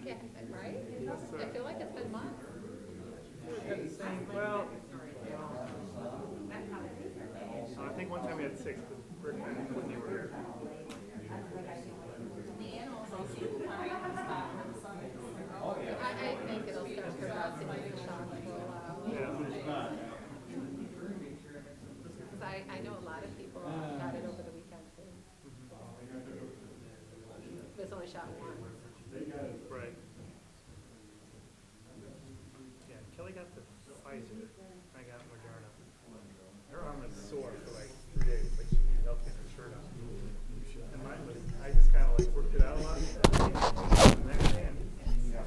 Yeah, right? I feel like it's been months. Well, I think one time we had 6, but Rick and when you were here. I think it'll start progressing as a shock for a while. Yeah. Because I know a lot of people got it over the weekend too. It was only shot once. Right. Yeah, Kelly got the Pfizer. I got Moderna. Her arm was sore for like 3 days. Like she needed help getting her shirt on. And mine was, I just kind of like worked it out a lot. The next hand, a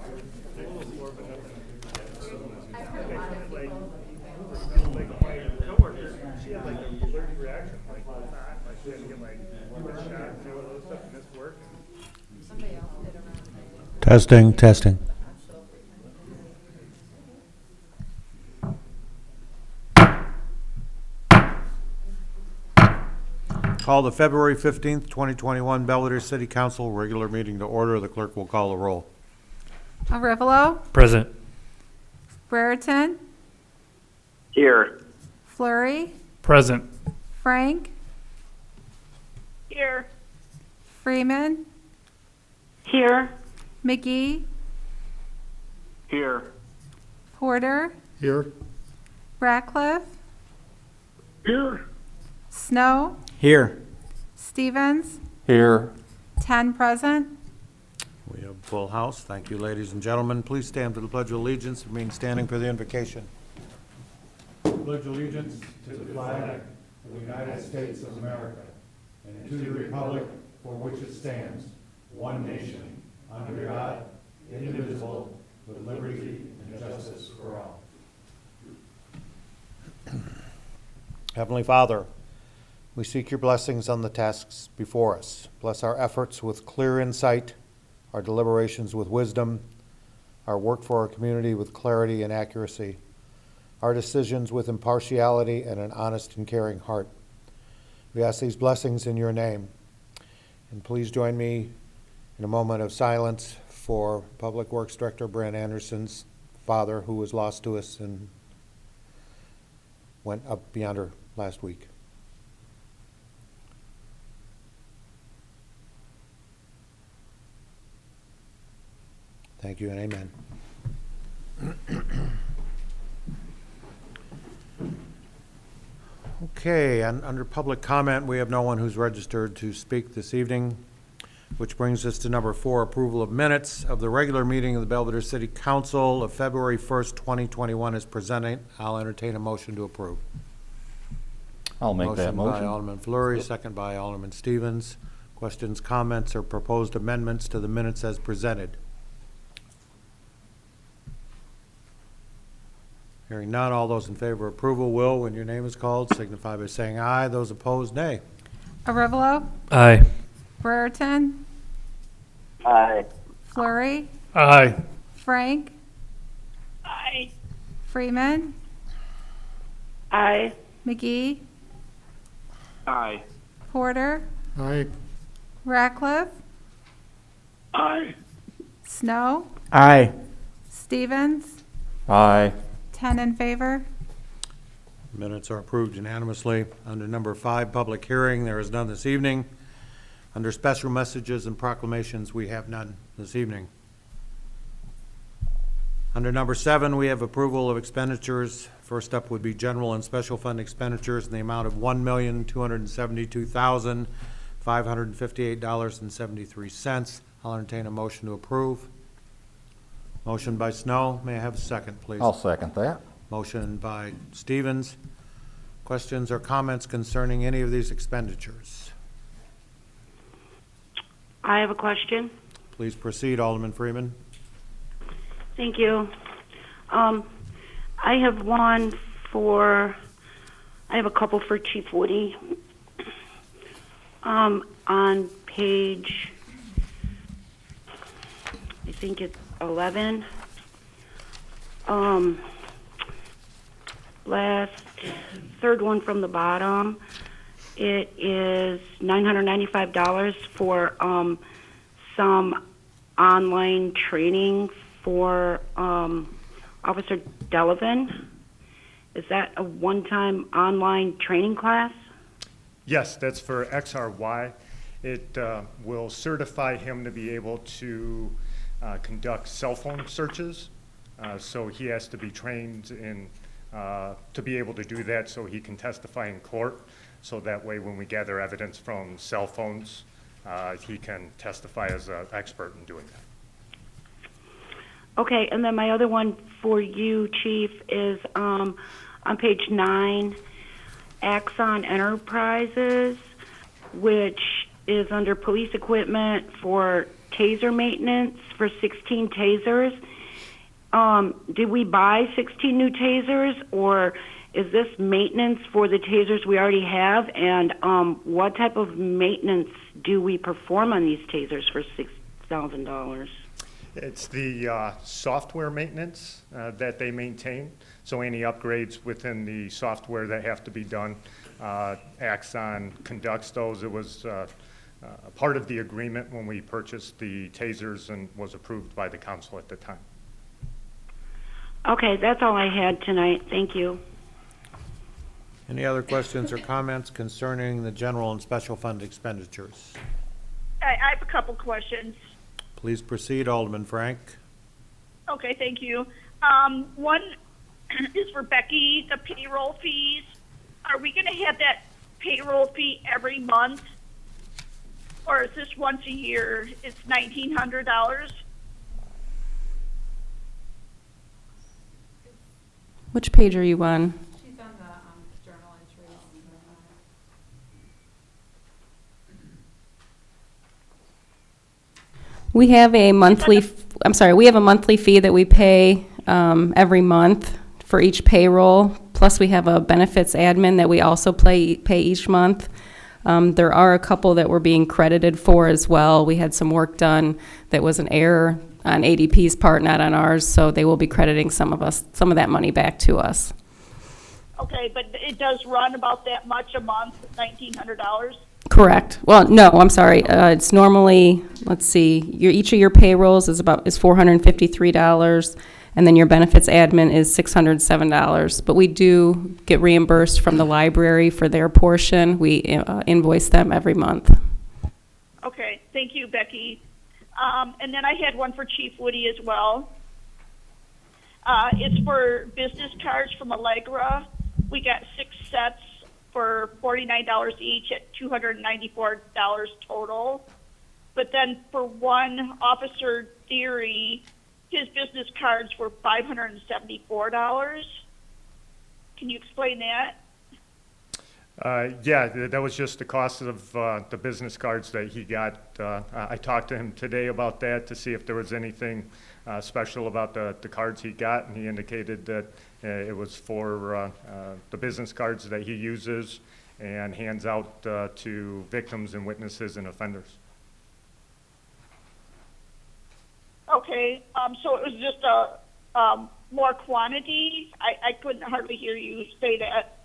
little sore, but nothing. I've heard a lot of Like, people. like my coworker, she had like an allergic reaction, like hot, like she had to get like a shot and all those stuff, and this worked. Somebody else did around there. Testing. Call the February 15th, 2021 Belvedere City Council regular meeting to order. The clerk will call the roll. Arevalo, Present. Brereton, Here. Flurry, Present. Frank, Here. Freeman, Here. McGee, Here. Porter, Here. Ratcliffe, Here. Snow, Here. Stevens, Here. 10 present. We have a full house. Thank you, ladies and gentlemen. Please stand for the Pledge of Allegiance. It means standing for the invocation. Pledge allegiance to the flag of the United States of America and to the republic for which it stands, one nation, under God, indivisible, with liberty and justice for all. Heavenly Father, we seek your blessings on the tasks before us. Bless our efforts with clear insight, our deliberations with wisdom, our work for our community with clarity and accuracy, our decisions with impartiality and an honest and caring heart. We ask these blessings in your name. And please join me in a moment of silence for Public Works Director Brant Anderson's father, who was lost to us and went up beyond her last week. Thank you and amen. Okay, under public comment, we have no one who's registered to speak this evening, which brings us to number 4, approval of minutes of the regular meeting of the Belvedere City Council of February 1st, 2021 as presented. I'll entertain a motion to approve. I'll make that Motion by motion. Alderman Fleury, second by Alderman Stevens. Questions, comments, or proposed amendments to the minutes as presented? Hearing none, all those in favor of approval will, when your name is called, signify by saying aye. Those opposed, nay. Arevalo, Aye. Brereton, Aye. Flurry, Aye. Frank, Aye. Freeman, Aye. McGee, Aye. Porter, Aye. Ratcliffe, Aye. Snow, Aye. Stevens, Aye. 10 in favor. Minutes are approved unanimously. Under number 5, public hearing, there is none this evening. Under special messages and proclamations, we have none this evening. Under number 7, we have approval of expenditures. First up would be general and special fund expenditures in the amount of $1,272,558.73. I'll entertain a motion to approve. Motion by Snow. May I have a second, please? I'll second that. Motion by Stevens. Questions or comments concerning any of these expenditures? I have a question. Please proceed, Alderman Freeman. Thank you. I have a couple for Chief Woody. On page, I think it's 11. Third one from the bottom. It is $995 for some online training for Officer Delavan. Is that a one-time online training class? Yes, that's for XRY. It will certify him to be able to conduct cell phone searches. So he has to be trained in, to be able to do that so he can testify in court. So that way when we gather evidence from cell phones, he can testify as an expert in doing that. Okay, and then my other one for you, Chief, is on page 9, Axon Enterprises, which is under police equipment for taser maintenance for 16 tasers. Did we buy 16 new tasers, or is this maintenance for the tasers we already have? And what type of maintenance do we perform on these tasers for $6,000? It's the software maintenance that they maintain. So any upgrades within the software that have to be done, Axon conducts those. It was part of the agreement when we purchased the tasers and was approved by the council at the time. Okay, that's all I had tonight. Thank you. Any other questions or comments concerning the general and special fund expenditures? I have a couple questions. Please proceed, Alderman Frank. Okay, thank you. One is for Becky, the payroll fees. Are we going to have that payroll fee every month? Or is this once a year? It's $1,900? Which page are you on? She's on the journal entries. We have a monthly, we have a monthly fee that we pay every month for each payroll. Plus we have a benefits admin that we also pay each month. There are a couple that we're being credited for as well. We had some work done that was an error on ADP's part, not on ours, so they will be crediting some of that money back to us. Okay, but it does run about that much a month, $1,900? Correct. Well, no, I'm sorry. It's normally, let's see, each of your payrolls is $453, and then your benefits admin is $607. But we do get reimbursed from the library for their portion. We invoice them every month. Okay, thank you, Becky. And then I had one for Chief Woody as well. It's for business cards from Allegra. We got 6 sets for $49 each at $294 total. But then for one Officer Deary, his business cards were $574. Can you explain that? Yeah, that was just the cost of the business cards that he got. I talked to him today about that to see if there was anything special about the cards he got, and he indicated that it was for the business cards that he uses and hands out to victims and witnesses and offenders. Okay, so it was just a more quantity? I couldn't hardly hear you say that.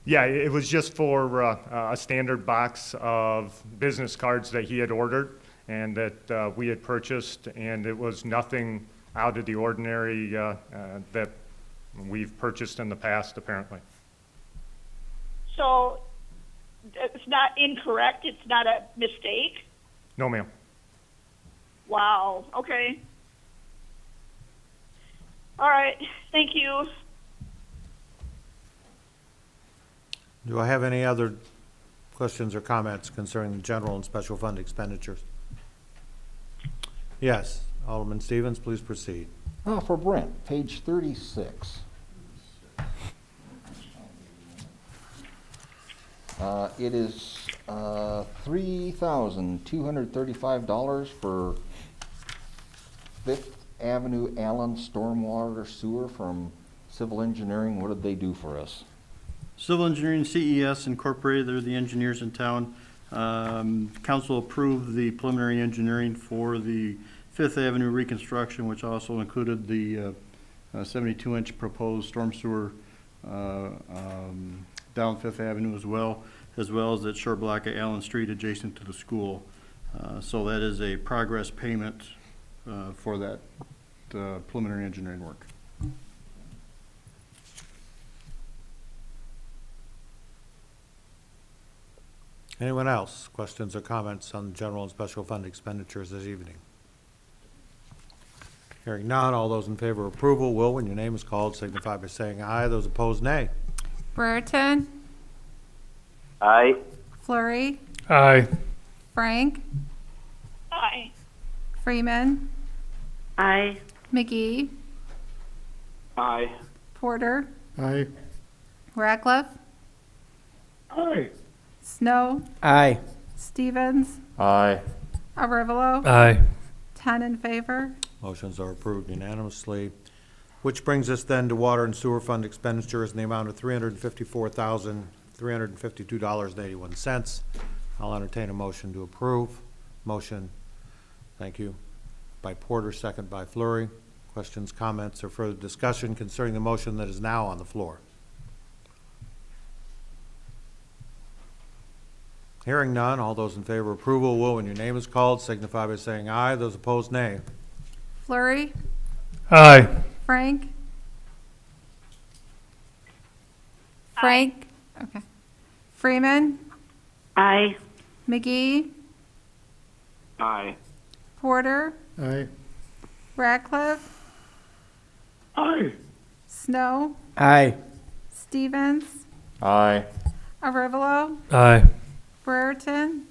Yeah, it was just for a standard box of business cards that he had ordered and that we had purchased, and it was nothing out of the ordinary that we've purchased in the past, apparently. So it's not incorrect? It's not a mistake? No, ma'am. Wow, okay. All right, thank you. Do I have any other questions or comments concerning the general and special fund expenditures? Yes, Alderman Stevens, please proceed. For Brent, page 36. It is $3,235 for 5th Avenue Allen Stormwater Sewer from Civil Engineering. What did they do for us? Civil Engineering, CES Incorporated, they're the engineers in town. Council approved the preliminary engineering for the 5th Avenue reconstruction, which also included the 72-inch proposed storm sewer down 5th Avenue as well as that short block of Allen Street adjacent to the school. So that is a progress payment for that preliminary engineering work. Anyone else? Questions or comments on general and special fund expenditures this evening? Hearing none, all those in favor of approval will, when your name is called, signify by saying aye. Those opposed, nay. Brereton, Aye. Flurry, Aye. Frank, Aye. Freeman, Aye. McGee, Aye. Porter, Aye. Ratcliffe, Aye. Snow, Aye. Stevens, Aye. Arivalo, Aye. 10 in favor. Motions are approved unanimously, which brings us then to water and sewer fund expenditures in the amount of $354,352.81. I'll entertain a motion to approve. Motion, thank you, by Porter, second by Fleury. Questions, comments, or further discussion concerning the motion that is now on the floor? Hearing none, all those in favor of approval will, when your name is called, signify by saying aye. Those opposed, nay. Flurry, Aye. Frank? Frank? Okay. Freeman, Aye. McGee, Aye. Porter, Aye. Ratcliffe, Aye. Snow, Aye. Stevens, Aye. Arivalo, Aye. Brereton,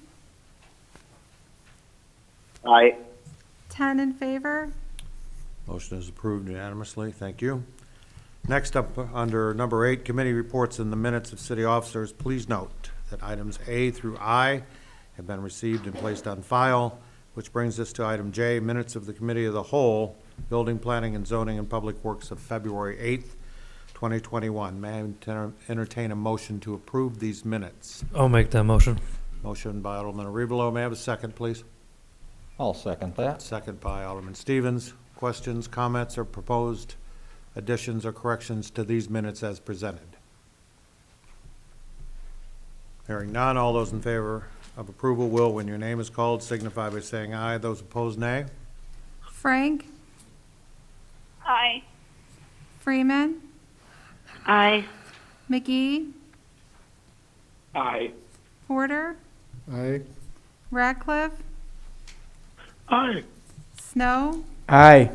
Aye. 10 in favor. Motion is approved unanimously. Thank you. Next up, under number 8, committee reports and the minutes of city officers. Please note that items A through I have been received and placed on file, which brings us to item J, minutes of the committee of the whole, building, planning, and zoning and public works of February 8th, 2021. May I entertain a motion to approve these minutes? I'll make that motion. Motion by Alderman Arivalo. May I have a second, please? I'll second that. Second by Alderman Stevens. Questions, comments, or proposed additions or corrections to these minutes as presented? Hearing none, all those in favor of approval will, when your name is called, signify by saying aye. Those opposed, nay. Frank, Aye. Freeman, Aye. McGee, Aye. Porter, Aye. Ratcliffe, Aye. Snow, Aye.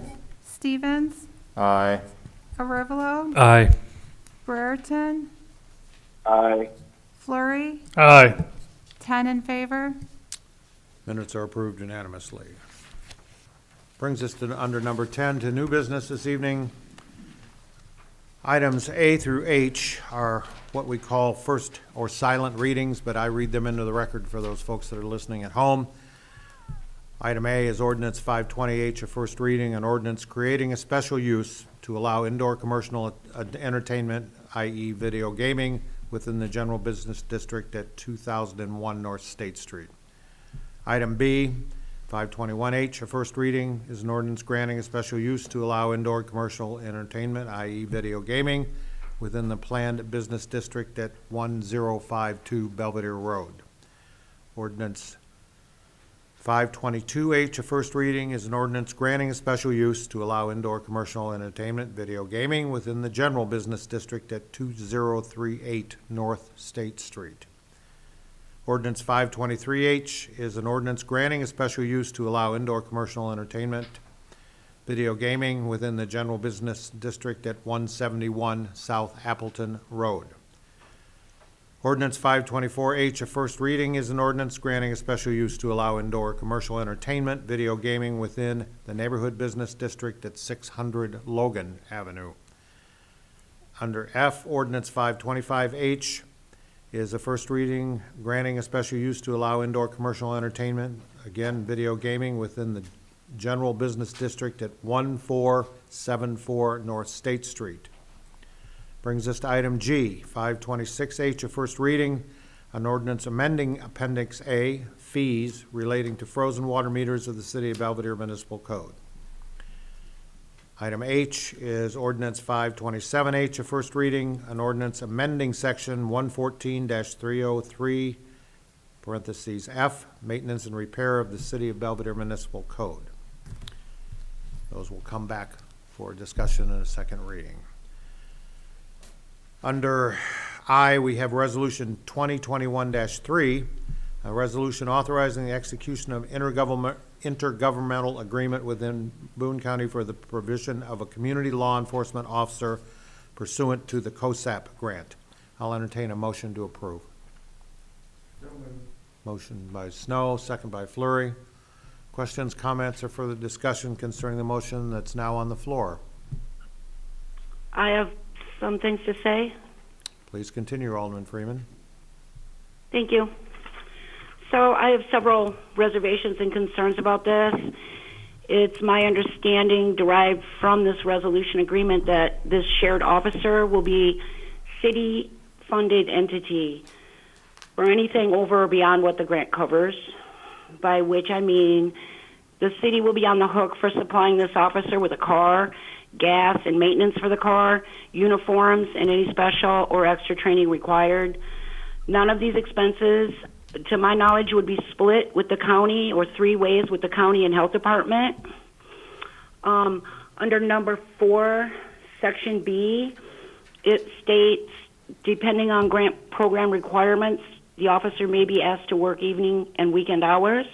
Stevens, Aye. Arivalo, Aye. Brereton, Aye. Flurry, Aye. 10 in favor. Minutes are approved unanimously. Brings us to under number 10 to new business this evening. Items A through H are what we call first or silent readings, but I read them into the record for those folks that are listening at home. Item A is ordinance 520H, a first reading, an ordinance creating a special use to allow indoor commercial entertainment, i.e. video gaming, within the general business district at 2001 North State Street. Item B, 521H, a first reading, is an ordinance granting a special use to allow indoor commercial entertainment, i.e. video gaming, within the planned business district at 1052 Belvedere Road. Ordinance 522H, a first reading, is an ordinance granting a special use to allow indoor commercial entertainment, video gaming, within the general business district at 2038 North State Street. Ordinance 523H is an ordinance granting a special use to allow indoor commercial entertainment, video gaming, within the general business district at 171 South Appleton Road. Ordinance 524H, a first reading, is an ordinance granting a special use to allow indoor commercial entertainment, video gaming, within the neighborhood business district at 600 Logan Avenue. Under F, Ordinance 525H is a first reading granting a special use to allow indoor commercial entertainment, again, video gaming, within the general business district at 1474 North State Street. Brings us to item G, 526H, a first reading, an ordinance amending Appendix A, fees relating to frozen water meters of the City of Belvedere Municipal Code. Item H is Ordinance 527H, a first reading, an ordinance amending Section 114-303 parentheses F, maintenance and repair of the City of Belvedere Municipal Code. Those will come back for discussion in a second reading. Under I, we have Resolution 2021-3, a resolution authorizing the execution of intergovernmental agreement within Boone County for the provision of a community law enforcement officer pursuant to the COSAP grant. I'll entertain a motion to approve. Motion by Snow, second by Fleury. Questions, comments, or further discussion concerning the motion that's now on the floor? I have some things to say. Please continue, Alderman Freeman. Thank you. So I have several reservations and concerns about this. It's my understanding, derived from this resolution agreement, that this shared officer will be city-funded entity for anything over or beyond what the grant covers, by which I mean the city will be on the hook for supplying this officer with a car, gas and maintenance for the car, uniforms, and any special or extra training required. None of these expenses, to my knowledge, would be split with the county or three ways with the county and health department. Under number 4, section B, it states, depending on grant program requirements, the officer may be asked to work evening and weekend hours.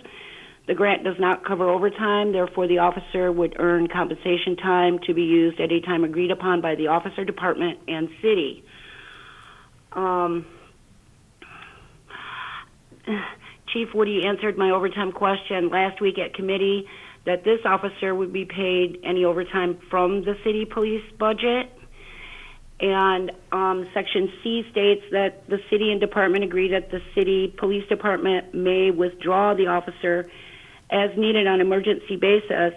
The grant does not cover overtime, therefore the officer would earn compensation time to be used at a time agreed upon by the officer, department, and city. Chief Woody answered my overtime question last week at committee that this officer would be paid any overtime from the city police budget. And section C states that the city and department agree that the city police department may withdraw the officer as needed on emergency basis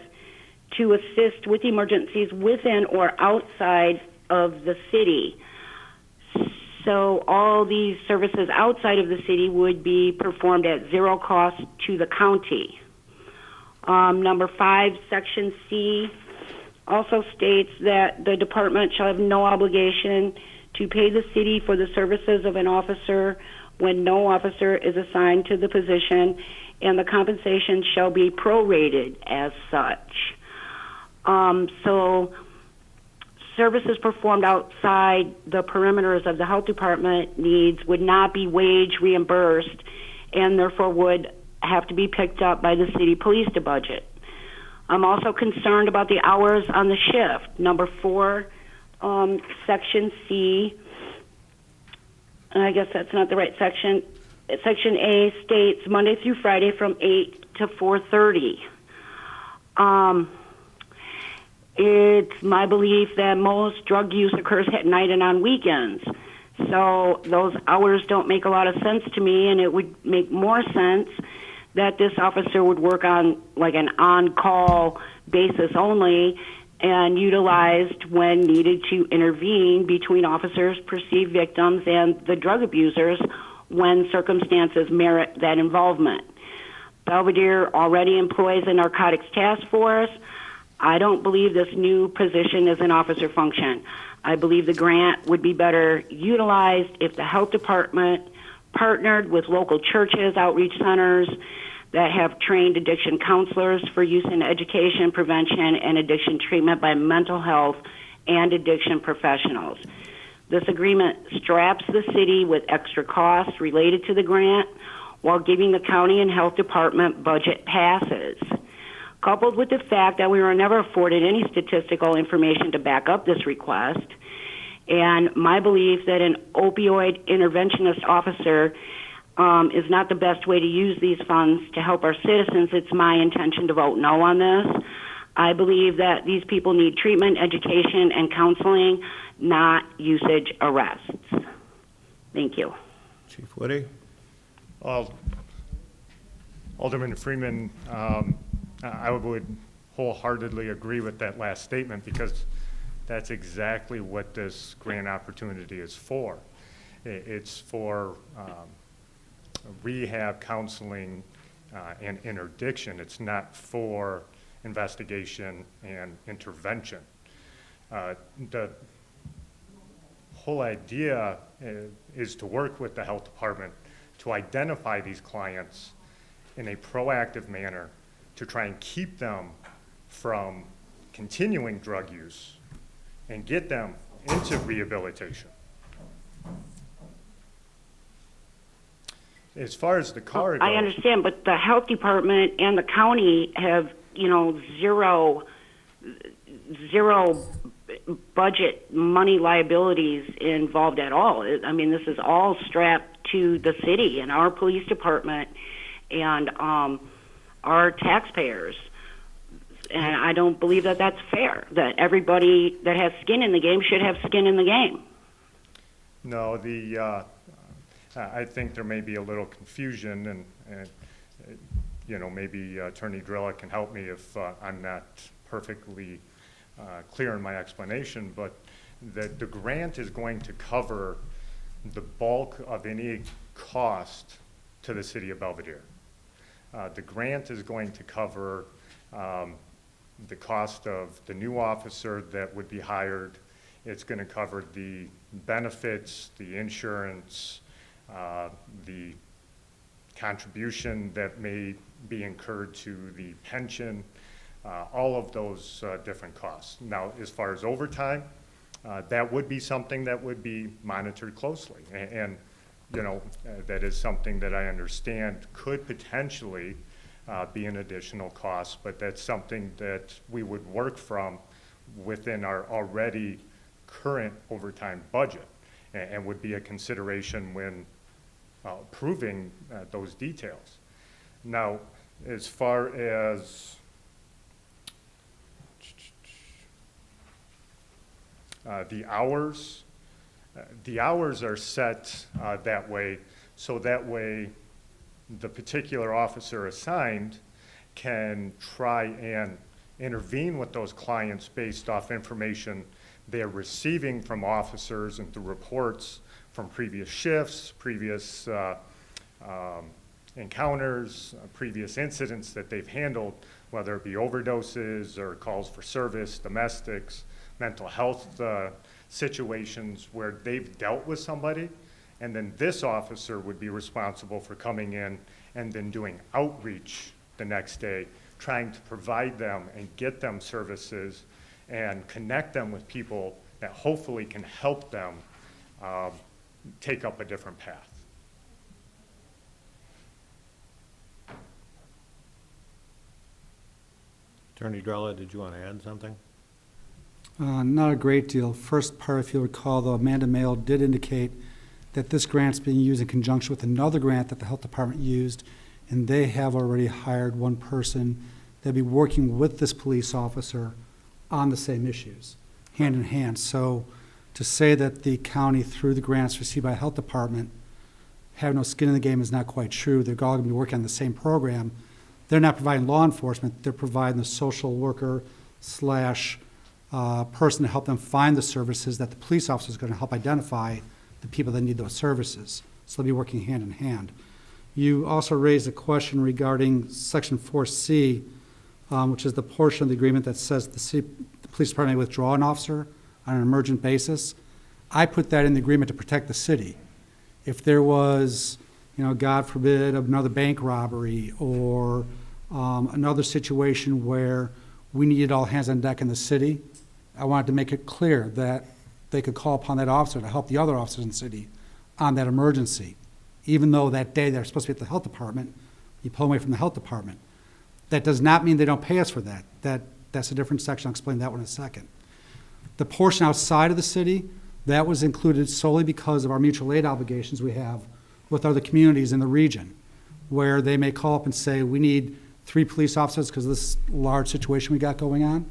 to assist with emergencies within or outside of the city. So all these services outside of the city would be performed at zero cost to the county. Number 5, section C also states that the department shall have no obligation to pay the city for the services of an officer when no officer is assigned to the position, and the compensation shall be prorated as such. So services performed outside the perimeters of the health department needs would not be wage reimbursed and therefore would have to be picked up by the city police budget. I'm also concerned about the hours on the shift. Number 4, section C, I guess that's not the right section. Section A states Monday through Friday from 8 to 4:30. It's my belief that most drug use occurs at night and on weekends. So those hours don't make a lot of sense to me, and it would make more sense that this officer would work on like an on-call basis only and utilized when needed to intervene between officers, perceived victims, and the drug abusers when circumstances merit that involvement. Belvedere already employs a narcotics task force. I don't believe this new position is an officer function. I believe the grant would be better utilized if the health department partnered with local churches, outreach centers that have trained addiction counselors for use in education, prevention, and addiction treatment by mental health and addiction professionals. This agreement straps the city with extra costs related to the grant while giving the county and health department budget passes. Coupled with the fact that we were never afforded any statistical information to back up this request, and my belief that an opioid interventionist officer is not the best way to use these funds to help our citizens, it's my intention to vote no on this. I believe that these people need treatment, education, and counseling, not usage arrests. Thank you. Chief Woody? Alderman Freeman, I would wholeheartedly agree with that last statement because that's exactly what this grant opportunity is for. It's for rehab, counseling, and interdiction. It's not for investigation and intervention. The whole idea is to work with the health department to identify these clients in a proactive manner to try and keep them from continuing drug use and get them into rehabilitation. As far as the car goes, I understand, but the health department and the county have, zero budget money liabilities involved at all. I mean, this is all strapped to the city and our police department and our taxpayers. And I don't believe that that's fair, that everybody that has skin in the game should have skin in the game. no, I think there may be a little confusion, and maybe Attorney Drella can help me if I'm not perfectly clear in my explanation, but the grant is going to cover the bulk of any cost to the city of Belvedere. The grant is going to cover the cost of the new officer that would be hired. It's going to cover the benefits, the insurance, the contribution that may be incurred to the pension, all of those different costs. Now, as far as overtime, that would be something that would be monitored closely. And that is something that I understand could potentially be an additional cost, but that's something that we would work from within our already current overtime budget and would be a consideration when approving those details. Now, as far as the hours are set that way, so that way the particular officer assigned can try and intervene with those clients based off information they're receiving from officers and through reports from previous shifts, previous encounters, previous incidents that they've handled, whether it be overdoses or calls for service, domestics, mental health situations where they've dealt with somebody, and then this officer would be responsible for coming in and then doing outreach the next day, trying to provide them and get them services and connect them with people that hopefully can help them take up a different path. Attorney Drella, did you want to add something? Not a great deal. First part, if you recall, though, Amanda Mail did indicate that this grant's being used in conjunction with another grant that the health department used, and they have already hired one person that'll be working with this police officer on the same issues, hand in hand. So to say that the county, through the grants received by the health department, have no skin in the game is not quite true. They're all going to be working on the same program. They're not providing law enforcement. They're providing the social worker slash person to help them find the services that the police officer is going to help identify the people that need those services. So they'll be working hand in hand. You also raised a question regarding Section 4C, which is the portion of the agreement that says the police department may withdraw an officer on an emergent basis. I put that in the agreement to protect the city. If there was, God forbid, another bank robbery or another situation where we needed all hands on deck in the city, I wanted to make it clear that they could call upon that officer to help the other officers in the city on that emergency. Even though that day they're supposed to be at the health department, you pull them away from the health department. That does not mean they don't pay us for that. That's a different section. I'll explain that one in a second. The portion outside of the city, that was included solely because of our mutual aid obligations we have with other communities in the region, where they may call up and say, we need 3 police officers because of this large situation we got going on.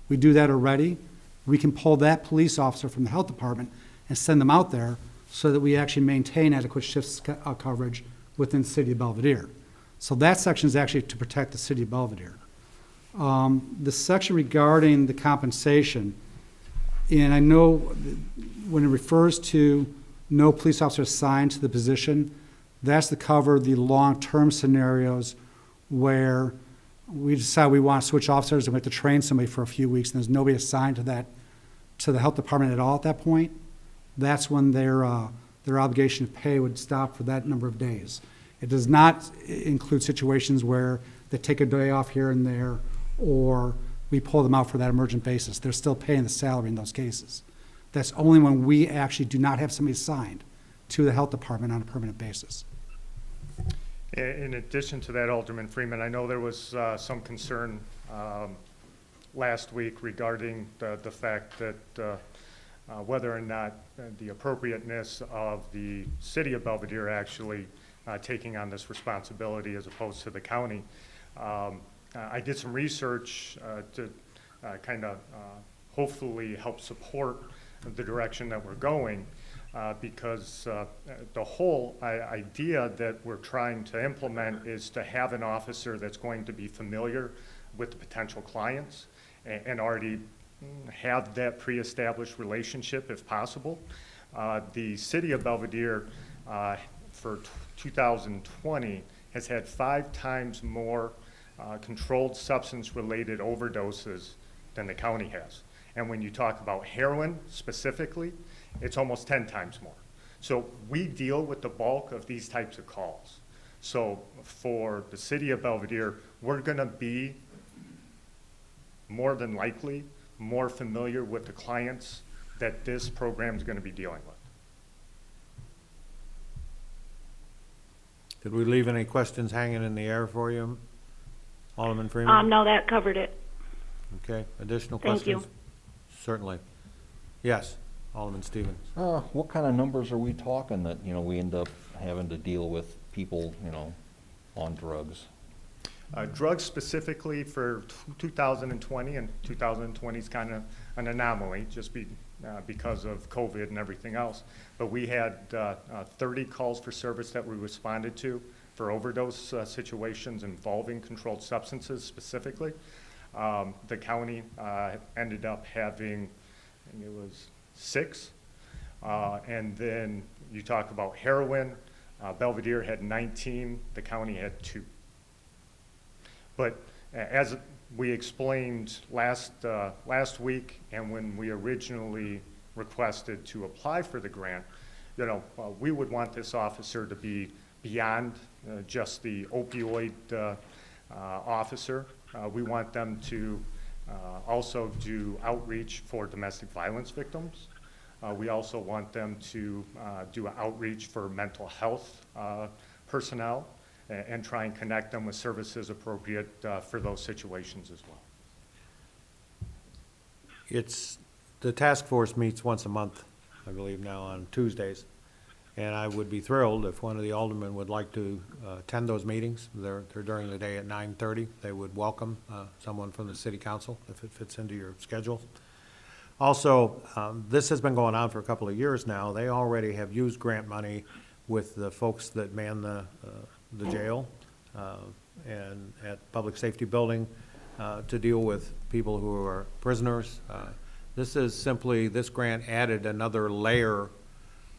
We do that already. We can pull that police officer from the health department and send them out there so that we actually maintain adequate shift coverage within the city of Belvedere. So that section is actually to protect the city of Belvedere. The section regarding the compensation, and I know when it refers to no police officer assigned to the position, that's to cover the long-term scenarios where we decide we want to switch officers and we have to train somebody for a few weeks and there's nobody assigned to the health department at all at that point. That's when their their obligation to pay would stop for that number of days. It does not include situations where they take a day off here and there, or we pull them out for that emergent basis. They're still paying the salary in those cases. That's only when we actually do not have somebody assigned to the health department on a permanent basis. In addition to that, Alderman Freeman, I know there was some concern last week regarding the fact that whether or not the appropriateness of the city of Belvedere actually taking on this responsibility as opposed to the county. I did some research to kind of hopefully help support the direction that we're going. Because the whole idea that we're trying to implement is to have an officer that's going to be familiar with the potential clients and already have that pre-established relationship if possible. The city of Belvedere for 2020 has had 5 times more controlled substance-related overdoses than the county has. And when you talk about heroin specifically, it's almost 10 times more. So we deal with the bulk of these types of calls. So for the city of Belvedere, we're gonna be more than likely more familiar with the clients that this program is gonna be dealing with. Did we leave any questions hanging in the air for you, Alderman Freeman? No, that covered it. Okay, additional Thank questions? you. Certainly. Yes, Alderman Stevens. What kind of numbers are we talking that, we end up having to deal with people, on drugs? Drugs specifically for 2020, and 2020 is kind of an anomaly just because of COVID and everything else. But we had 30 calls for service that we responded to for overdose situations involving controlled substances specifically. The county ended up having, I think it was 6. And then you talk about heroin, Belvedere had 19, the county had 2. But as we explained last week, and when we originally requested to apply for the grant, we would want this officer to be beyond just the opioid officer. We want them to also do outreach for domestic violence victims. We also want them to do outreach for mental health personnel and try and connect them with services appropriate for those situations as well. The task force meets once a month, I believe now on Tuesdays. And I would be thrilled if one of the aldermen would like to attend those meetings. They're during the day at 9:30. They would welcome someone from the city council if it fits into your schedule. Also, this has been going on for a couple of years now. They already have used grant money with the folks that man the jail and at Public Safety Building to deal with people who are prisoners. This grant added another layer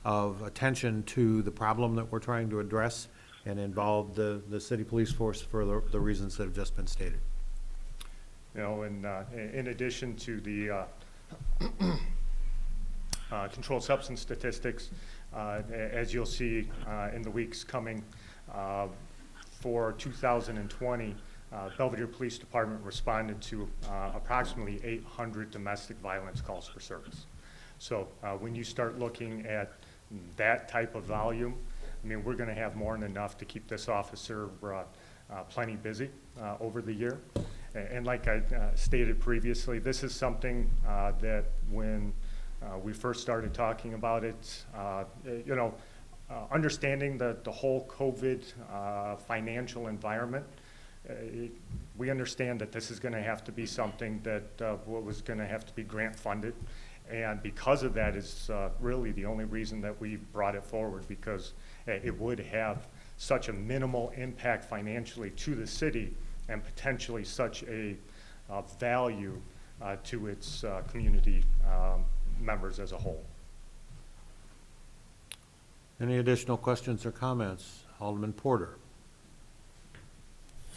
of attention to the problem that we're trying to address and involved the city police force for the reasons that have just been stated. And in addition to the controlled substance statistics, as you'll see in the weeks coming, for 2020, Belvedere Police Department responded to approximately 800 domestic violence calls for service. So when you start looking at that type of volume, we're going to have more than enough to keep this officer plenty busy over the year. And like I stated previously, this is something that when we first started talking about it, understanding the whole COVID financial environment, we understand that this is going to have to be something that was going to have to be grant funded. And because of that is really the only reason that we brought it forward, because it would have such a minimal impact financially to the city and potentially such a value to its community members as a whole. Any additional questions or comments? Alderman Porter.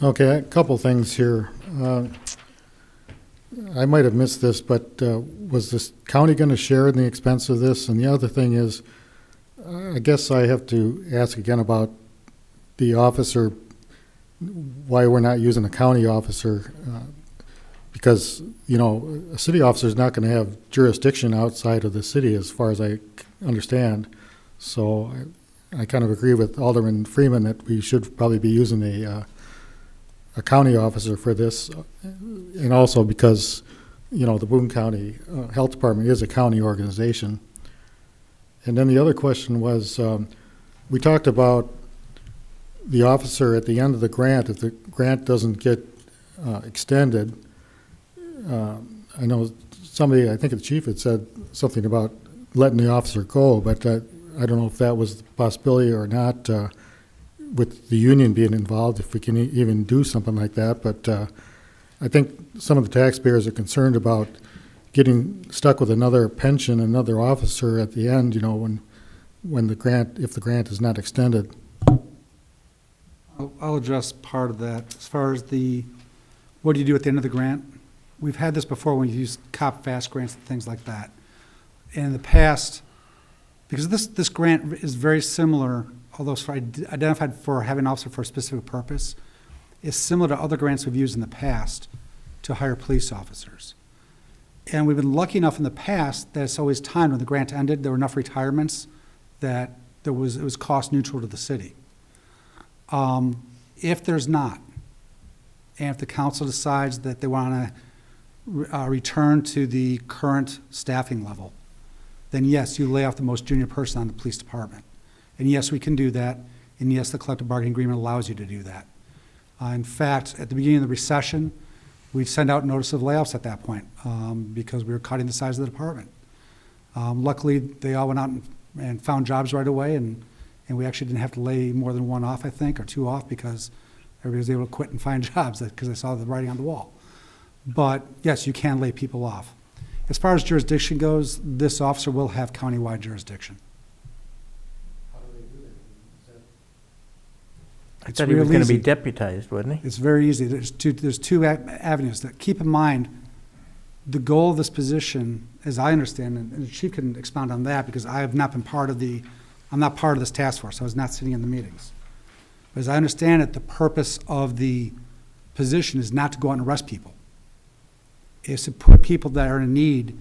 Okay, a couple things here. I might have missed this, but was this county going to share in the expense of this? And the other thing is, I guess I have to ask again about the officer, why we're not using a county officer, because, you know, a city officer is not going to have jurisdiction outside of the city as far as I understand. So I kind of agree with Alderman Freeman that we should probably be using a county officer for this, and also because, you know, the Boone County Health Department is a county organization. And then the other question was, we talked about the officer at the end of the grant, if the grant doesn't get extended. I know somebody, I think the chief had said something about letting the officer go, but I don't know if that was the possibility or not, with the union being involved, if we can even do something like that. But I think some of the taxpayers are concerned about getting stuck with another pension, another officer at the end, you know, when the grant, if the grant is not extended. I'll address part of that. As far as what do you do at the end of the grant? We've had this before when you use COP fast grants and things like that. And in the past, because this grant is very similar, although it's identified for having an officer for a specific purpose, is similar to other grants we've used in the past to hire police officers. And we've been lucky enough in the past that it's always timed. When the grant ended, there were enough retirements that it was cost neutral to the city. If there's not, and if the council decides that they want to return to the current staffing level, then yes, you lay off the most junior person on the police department. And yes, we can do that. And yes, the collective bargaining agreement allows you to do that. In fact, at the beginning of the recession, we'd send out notice of layoffs at that point because we were cutting the size of the department. Luckily, they all went out and found jobs right away, and we actually didn't have to lay more than one off, I think, or two off, because everybody was able to quit and find jobs because they saw the writing on the wall. But yes, you can lay people off. As far as jurisdiction goes, this officer will have countywide jurisdiction. I thought he was going to be deputized, wasn't he? It's very easy. There's two avenues. That keep in mind, the goal of this position, as I understand, and the chief can expound on that, because I have not been I'm not part of this task force. I was not sitting in the meetings. But as I understand it, the purpose of the position is not to go out and arrest people. It's to put people that are in need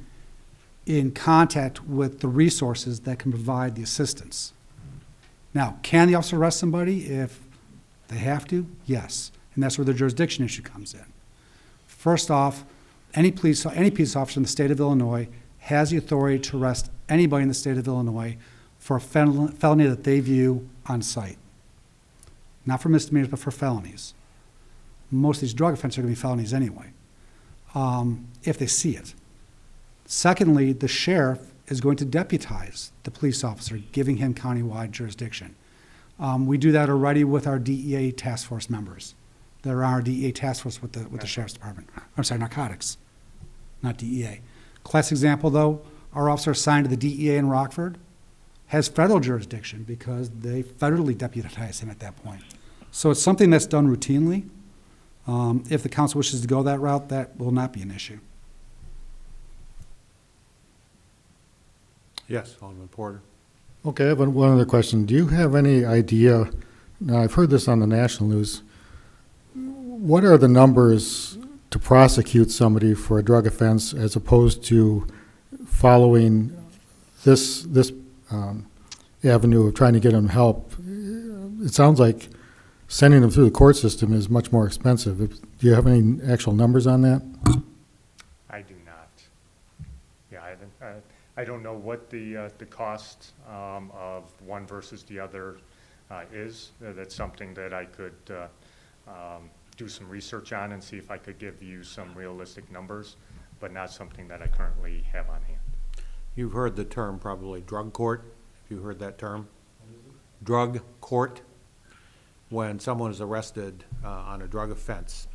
in contact with the resources that can provide the assistance. Now, can the officer arrest somebody if they have to? Yes. And that's where the jurisdiction issue comes in. First off, any police officer in the state of Illinois has the authority to arrest anybody in the state of Illinois for a felony that they view on site. Not for misdemeanors, but for felonies. Most of these drug offenses are going to be felonies anyway, if they see it. Secondly, the sheriff is going to deputize the police officer, giving him countywide jurisdiction. We do that already with our DEA task force members. There are our DEA task force with the sheriff's department. I'm sorry, narcotics, not DEA. Classic example, though, our officer assigned to the DEA in Rockford has federal jurisdiction because they federally deputize him at that point. So it's something that's done routinely. If the council wishes to go that route, that will not be an issue. Yes, Alderman Porter. Okay, I have one other question. Do you have any idea, now I've heard this on the national news, what are the numbers to prosecute somebody for a drug offense as opposed to following this avenue of trying to get them help? It sounds like sending them through the court system is much more expensive. Do you have any actual numbers on that? I do not. Yeah, I don't know what the cost of one versus the other is. That's something that I could do some research on and see if I could give you some realistic numbers, but not something that I currently have on hand. You've heard the term probably drug court. Have you heard that term? Drug court. When someone is arrested on a drug offense,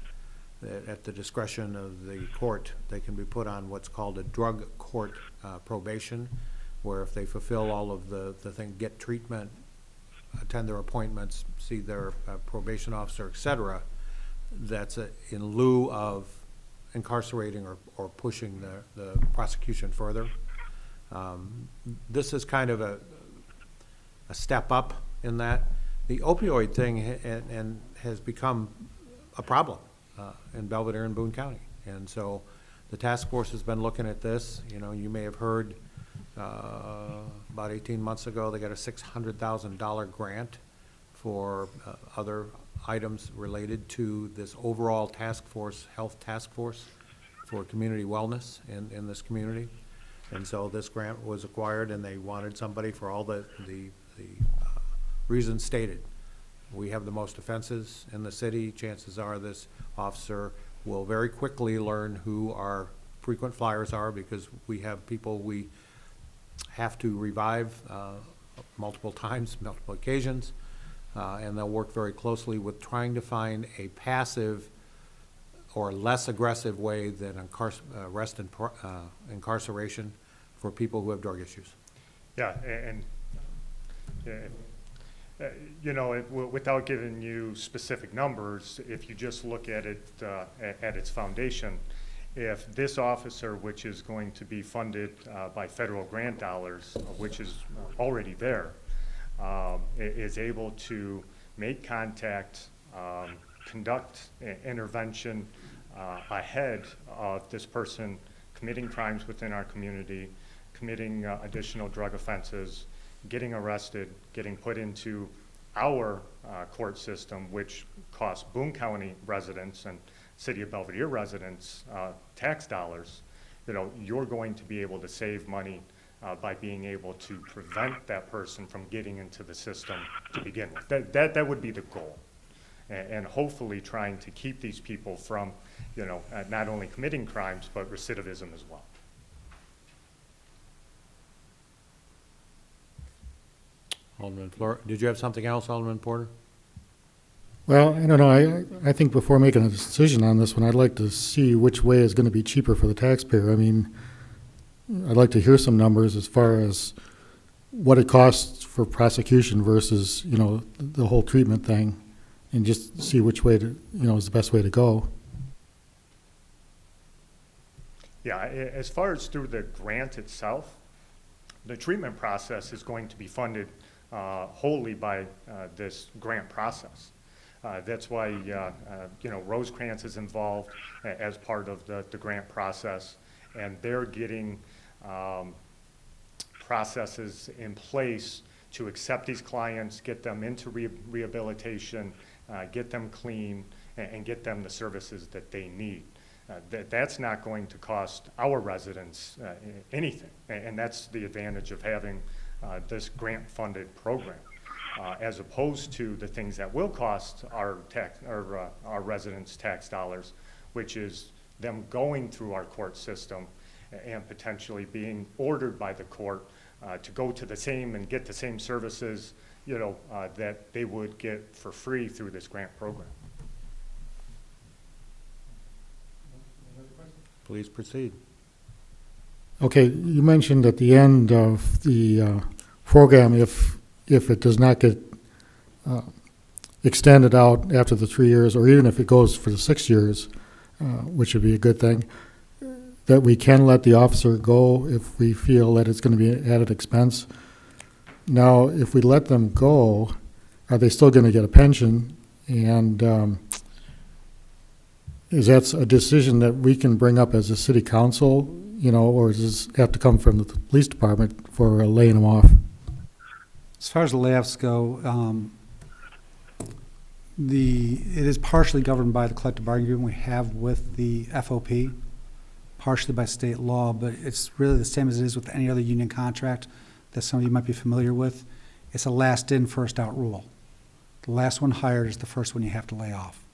at the discretion of the court, they can be put on what's called a drug court probation, where if they fulfill all of the thing, get treatment, attend their appointments, see their probation officer, etc., that's in lieu of incarcerating or pushing the prosecution further. This is kind of a step up in that. The opioid thing and has become a problem in Belvedere and Boone County. And so the task force has been looking at this. You know, you may have heard about 18 months ago, they got a $600,000 grant for other items related to this overall task force, health task force for community wellness in this community. And so this grant was acquired, and they wanted somebody for all the reasons stated. We have the most offenses in the city. Chances are this officer will very quickly learn who our frequent flyers are, because we have people we have to revive multiple times, multiple occasions, and they'll work very closely with trying to find a passive or less aggressive way than arrest and incarceration for people who have drug issues. Yeah, you know, without giving you specific numbers, if you just look at it at its foundation, if this officer, which is going to be funded by federal grant dollars, which is already there, is able to make contact, conduct intervention ahead of this person committing crimes within our community, committing additional drug offenses, getting arrested, getting put into our court system, which costs Boone County residents and City of Belvedere residents tax dollars, you know, you're going to be able to save money by being able to prevent that person from getting into the system to begin with. That would be the goal. And hopefully trying to keep these people from, you know, not only committing crimes, but recidivism as well. Alderman Fleur, did you have something else, Alderman Porter? Well, I don't know. I think before making a decision on this one, I'd like to see which way is going to be cheaper for the taxpayer. I mean, I'd like to hear some numbers as far as what it costs for prosecution versus, you know, the whole treatment thing, and just see which way to, you know, is the best way to go. Yeah, as far as through the grant itself, the treatment process is going to be funded wholly by this grant process. That's why, you know, Rosecrans is involved as part of the grant process, and they're getting processes in place to accept these clients, get them into rehabilitation, get them clean, and get them the services that they need. That's not going to cost our residents anything, and that's the advantage of having this grant-funded program, as opposed to the things that will cost our residents tax dollars, which is them going through our court system and potentially being ordered by the court to go to the same and get the same services, you know, that they would get for free through this grant program. Please proceed. Okay, you mentioned at the end of the program, if it does not get extended out after the 3 years, or even if it goes for the 6 years, which would be a good thing, that we can let the officer go if we feel that it's going to be an added expense. Now, if we let them go, are they still going to get a pension? And is that a decision that we can bring up as a city council, you know, or does this have to come from the police department for laying them off? As far as the layoffs go, it is partially governed by the collective bargaining agreement we have with the FOP, partially by state law, but it's really the same as it is with any other union contract that some of you might be familiar with. It's a last in, first out rule. The last one hired is the first one you have to lay off.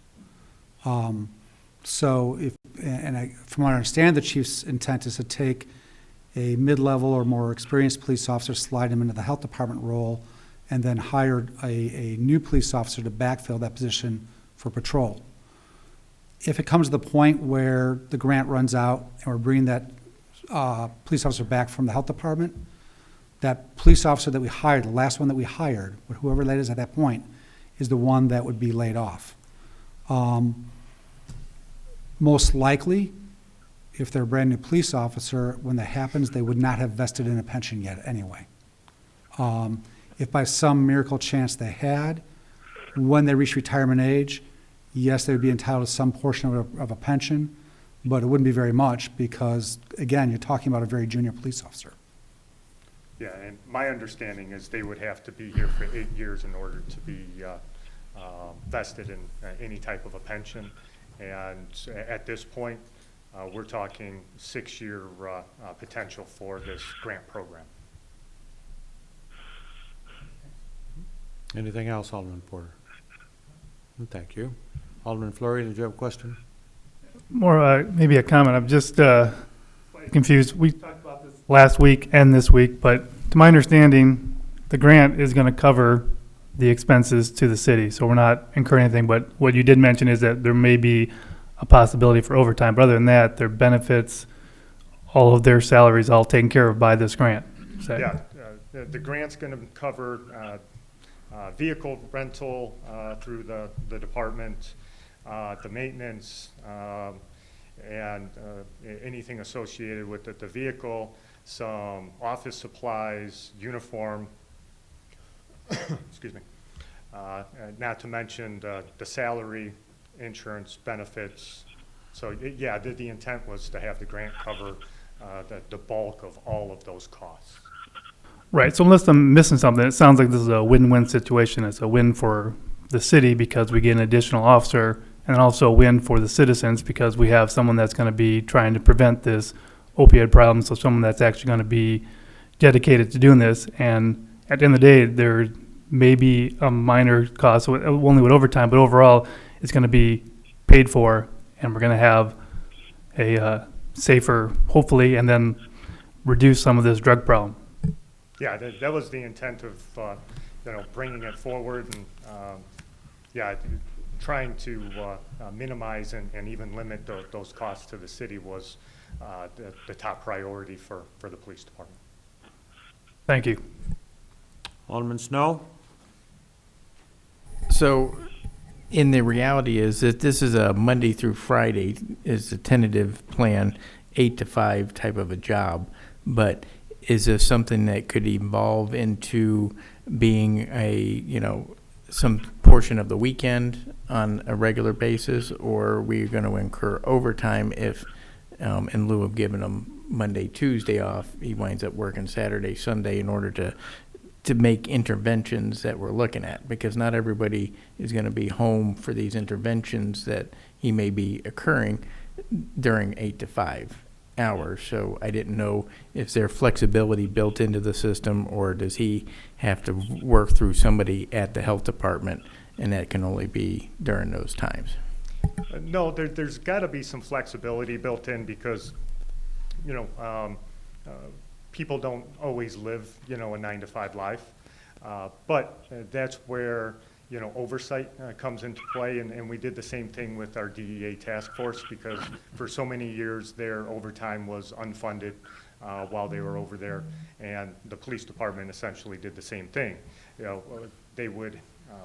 So from what I understand, the chief's intent is to take a mid-level or more experienced police officer, slide him into the health department role, and then hire a new police officer to backfill that position for patrol. If it comes to the point where the grant runs out and we're bringing that police officer back from the health department, that police officer that we hired, the last one that we hired, whoever that is at that point, is the one that would be laid off. Most likely, if they're a brand new police officer, when that happens, they would not have vested in a pension yet anyway. If by some miracle chance they had, when they reach retirement age, yes, they would be entitled to some portion of a pension, but it wouldn't be very much because, again, you're talking about a very junior police officer. Yeah, and my understanding is they would have to be here for 8 years in order to be vested in any type of a pension. And at this point, we're talking 6-year potential for this grant program. Anything else, Alderman Porter? Thank you. Alderman Fleury, did you have a question? More, maybe a comment. I'm just confused. We talked about this last week and this week, but to my understanding, the grant is going to cover the expenses to the city, so we're not incurring anything. But what you did mention is that there may be a possibility for overtime. But other than that, their benefits, all of their salaries, all taken care of by this grant. Yeah, the grant's going to cover vehicle rental through the department, the maintenance, and anything associated with the vehicle, some office supplies, uniform, excuse me, not to mention the salary, insurance, benefits. So yeah, the intent was to have the grant cover the bulk of all of those costs. Right. So unless I'm missing something, it sounds like this is a win-win situation. It's a win for the city because we get an additional officer, and also a win for the citizens because we have someone that's going to be trying to prevent this opioid problem. So someone that's actually going to be dedicated to doing this. And at the end of the day, there may be a minor cost, only with overtime, but overall, it's going to be paid for, and we're going to have a safer, hopefully, and then reduce some of this drug problem. Yeah, that was the intent of bringing it forward, and trying to minimize and even limit those costs to the city was the top priority for the police department. Thank you. Alderman Snow? So, in the reality is that this is a Monday through Friday is the tentative plan, 8 to 5 type of a job, but is this something that could evolve into being some portion of the weekend on a regular basis, or are we going to incur overtime if, in lieu of giving him Monday, Tuesday off, he winds up working Saturday, Sunday in order to make interventions that we're looking at? Because not everybody is going to be home for these interventions that he may be occurring during 8 to 5 hours. So I didn't know if there's flexibility built into the system, or does he have to work through somebody at the health department, and that can only be during those times? No, there's got to be some flexibility built in because, people don't always live, a 9 to 5 life. But that's where, oversight comes into play. And we did the same thing with our DEA task force because for so many years their overtime was unfunded while they were over there. And the police department essentially did the same thing. They would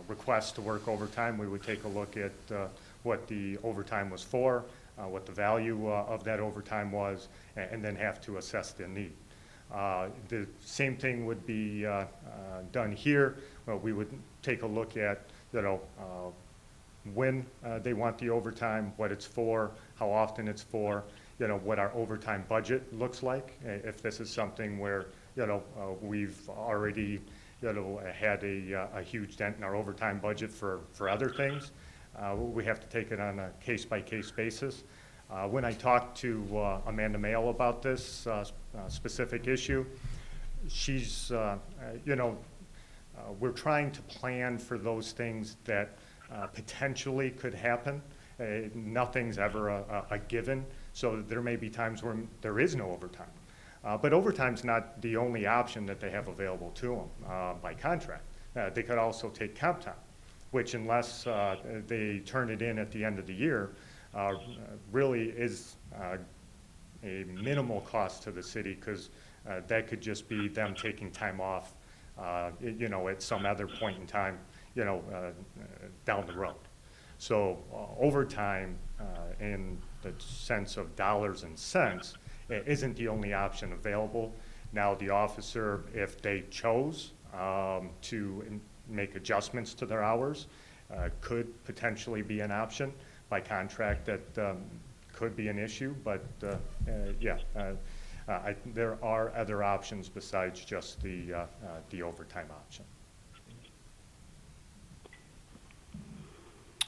request to work overtime. We would take a look at what the overtime was for, what the value of that overtime was, and then have to assess the need. The same thing would be done here. We would take a look at, when they want the overtime, what it's for, how often it's for, what our overtime budget looks like. If this is something where, we've already, had a huge dent in our overtime budget for other things, we have to take it on a case-by-case basis. When I talked to Amanda Mail about this specific issue, she's, we're trying to plan for those things that potentially could happen. Nothing's ever a given, so there may be times when there is no overtime. But overtime's not the only option that they have available to them by contract. They could also take comp time, which unless they turn it in at the end of the year, really is a minimal cost to the city because that could just be them taking time off, at some other point in time, down the road. So overtime in the sense of dollars and cents isn't the only option available. Now the officer, if they chose make adjustments to their hours. Could potentially be an option. By contract, that could be an issue, but there are other options besides just the overtime option.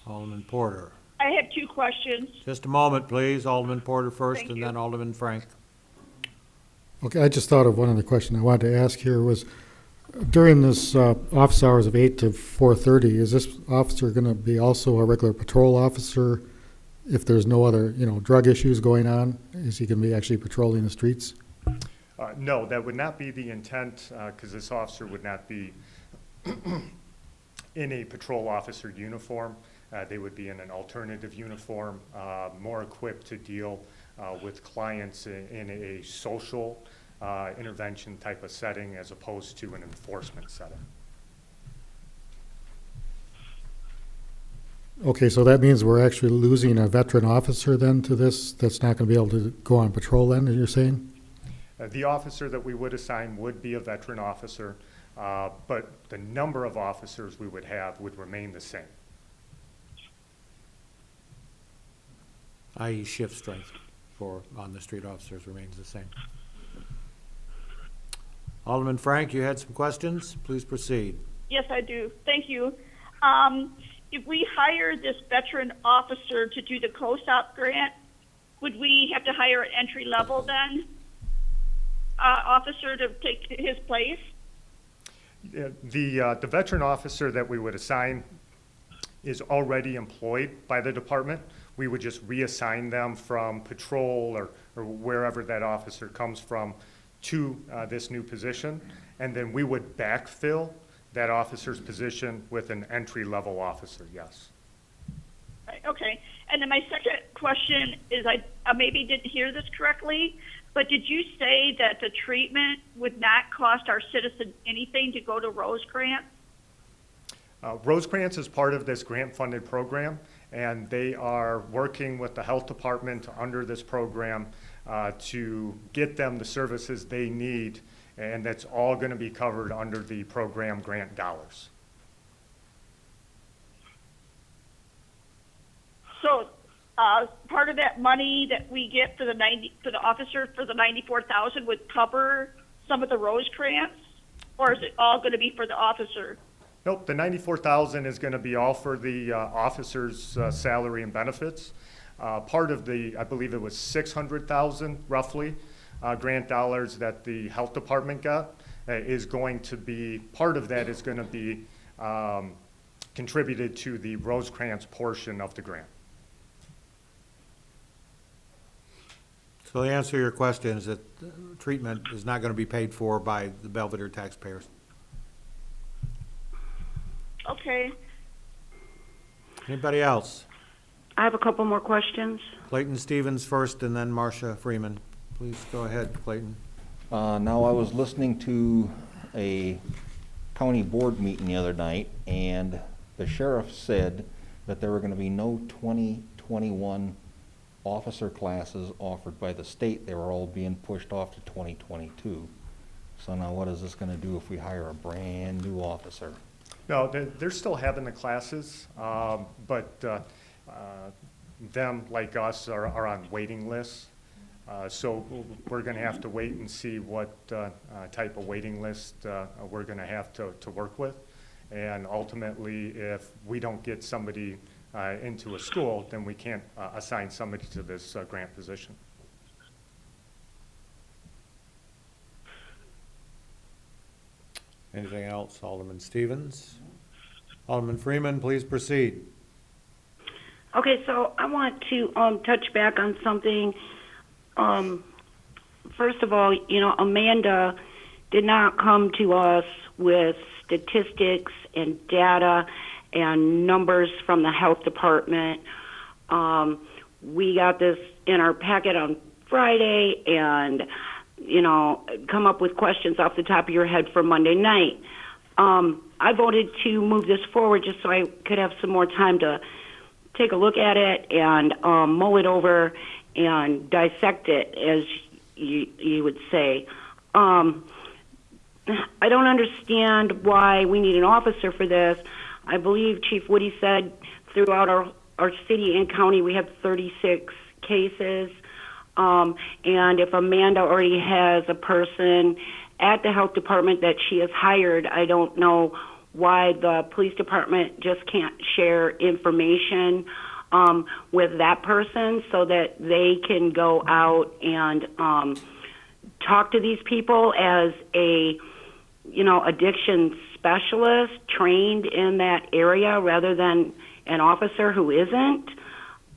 Alderman Porter. I have two questions. Just a moment, please. Alderman Porter first, Thank and you. then Alderman Frank. Okay, I just thought of one other question I wanted to ask here was, during this office hours of 8 to 4:30, is this officer going to be also a regular patrol officer if there's no other, drug issues going on? Is he going to be actually patrolling the streets? No, that would not be the intent, because this officer would not be in a patrol officer uniform. They would be in an alternative uniform, more equipped to deal with clients in a social intervention type of setting as opposed to an enforcement setting. Okay, so that means we're actually losing a veteran officer then to this, that's not going to be able to go on patrol then, as you're saying? The officer that we would assign would be a veteran officer, but the number of officers we would have would remain the same. I.e. shift strength for on-the-street officers remains the same. Alderman Frank, you had some questions? Please proceed. Yes, I do. Thank you. If we hire this veteran officer to do the COSOP grant, would we have to hire an entry level then officer to take his place? The veteran officer that we would assign is already employed by the department. We would just reassign them from patrol or wherever that officer comes from to this new position, and then we would backfill that officer's position with an entry-level officer, yes. Right, okay. And then my second question is, I maybe didn't hear this correctly, but did you say that the treatment would not cost our citizens anything to go to Rosecrans? Rosecrans is part of this grant-funded program, and they are working with the health department under this program to get them the services they need, and that's all going to be covered under the program grant dollars. So part of that money that we get for the officer for the $94,000 would cover some of the Rosecrans, or is it all going to be for the officer? Nope, the $94,000 is going to be all for the officer's salary and benefits. Part of the, I believe it was $600,000 roughly, grant dollars that the health department got is going to be, part of that is going to be contributed to the Rosecrans portion of the grant. So the answer to your question is that treatment is not going to be paid for by the Belvedere taxpayers. Okay. Anybody else? I have a couple more questions. Clayton Stevens first, and then Marcia Freeman. Please go ahead, Clayton. Now, I was listening to a county board meeting the other night, and the sheriff said that there were going to be no 2021 officer classes offered by the state. They were all being pushed off to 2022. So now what is this going to do if we hire a brand new officer? No, they're still having the classes, but them, like us, are on waiting lists. So we're going to have to wait and see what type of waiting list we're going to have to work with. And ultimately, if we don't get somebody into a school, then we can't assign somebody to this grant position. Anything else? Alderman Stevens? Alderman Freeman, please proceed. Okay, so I want to touch back on something. First of all, Amanda did not come to us with statistics and data and numbers from the health department. We got this in our packet on Friday and, come up with questions off the top of your head for Monday night. I voted to move this forward just so I could have some more time to take a look at it and mull it over and dissect it, as you would say. I don't understand why we need an officer for this. I believe Chief Woody said throughout our city and county we have 36 cases. And if Amanda already has a person at the health department that she has hired, I don't know why the police department just can't share information with that person so that they can go out and talk to these people as a, addiction specialist trained in that area rather than an officer who isn't.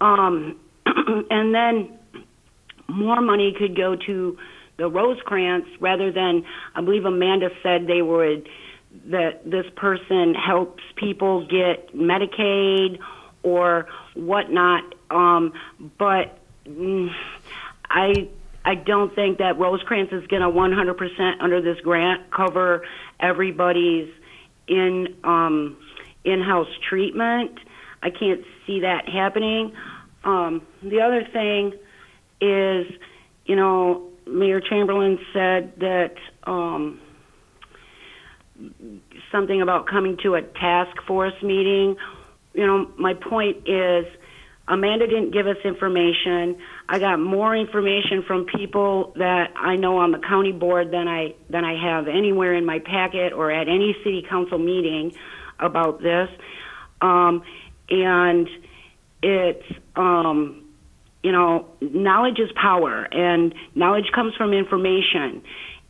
And then more money could go to the Rosecrans rather than, I believe Amanda said that this person helps people get Medicaid or whatnot. But I don't think that Rosecrans is going to 100% under this grant cover everybody's in-house treatment. I can't see that happening. The other thing is, Mayor Chamberlain said that something about coming to a task force meeting. My point is, Amanda didn't give us information. I got more information from people that I know on the county board than I have anywhere in my packet or at any city council meeting about this. And it's, knowledge is power, and knowledge comes from information.